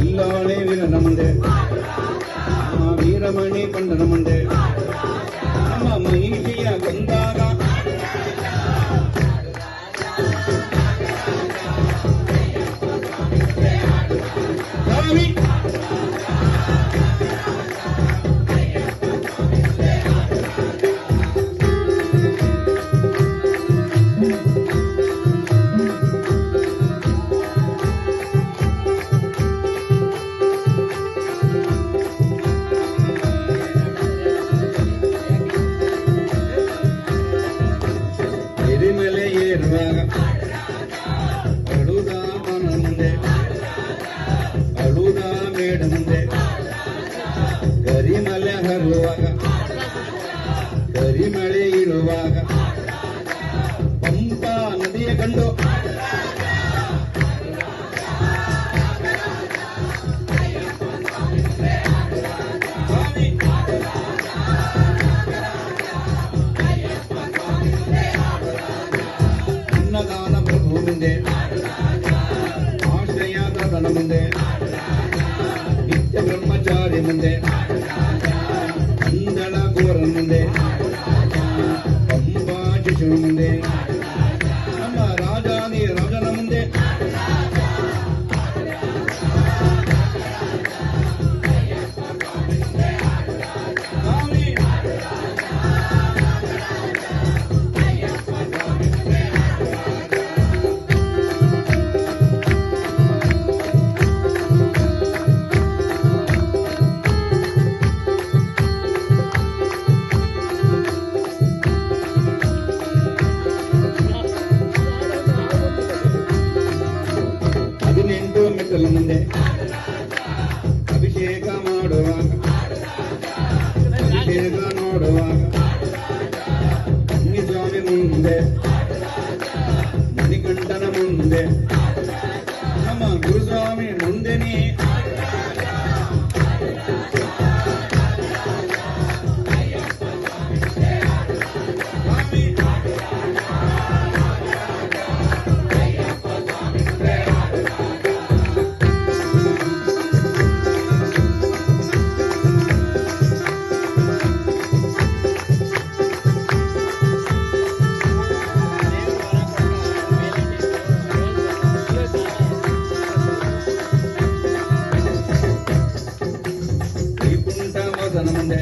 ಇಲ್ಲಾಳೆ ವೀರನ ಮುಂದೆ ನಮ್ಮ ವೀರಮಣಿ ಕಂಡನ ಮುಂದೆ ನಮ್ಮ ಮಹಿಷಿಯ ಬಂದಾಗ ಸ್ವಾಮಿ ಅಳುದ ಮನ ಮುಂದೆ ಅಳುದ ಮೇಡ ಮುಂದೆ ಕರಿಮಲೆ ಹರುವಾಗ ಕರಿಮಳೆ ಇರುವಾಗ ಪಂಪಾ ನದಿಯ ಕಂಡು ಅನ್ನದಾನ ಪ್ರಭು ಮುಂದೆ ಆಶ್ರಯದ ದನ ಮುಂದೆ ನಿತ್ಯ ಬ್ರಹ್ಮಚಾರಿ ಮುಂದೆ ಅಂದಳ ಗೋರ ಮುಂದೆ ಪಂಬಾ ಶಿಶು ಮುಂದೆ ನಮ್ಮ ರಾಜಾನಿ ರಾಜನ ಮುಂದೆ ಮುಂದೆ ಅಭಿಷೇಕ ಮಾಡುವಾಗ ಅಭಿಷೇಕ ನೋಡುವಾಗ ಸ್ವಾಮಿ ಮುಂದೆ ಮಣಿಕಂಠನ ಮುಂದೆ ನಮ್ಮ ಗುರುಸ್ವಾಮಿ ಮುಂದೆನೇ ಮುಂದೆ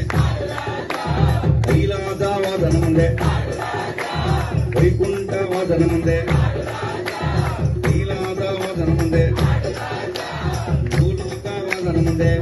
ಕೈಲಾಸವಾದನ ಮುಂದೆ ವೈಕುಂಠವಾದನ ಮುಂದೆ ಕೈಲಾಸವಾದನ ಮುಂದೆ ಭೂಲೋಕವಾದನ ಮುಂದೆ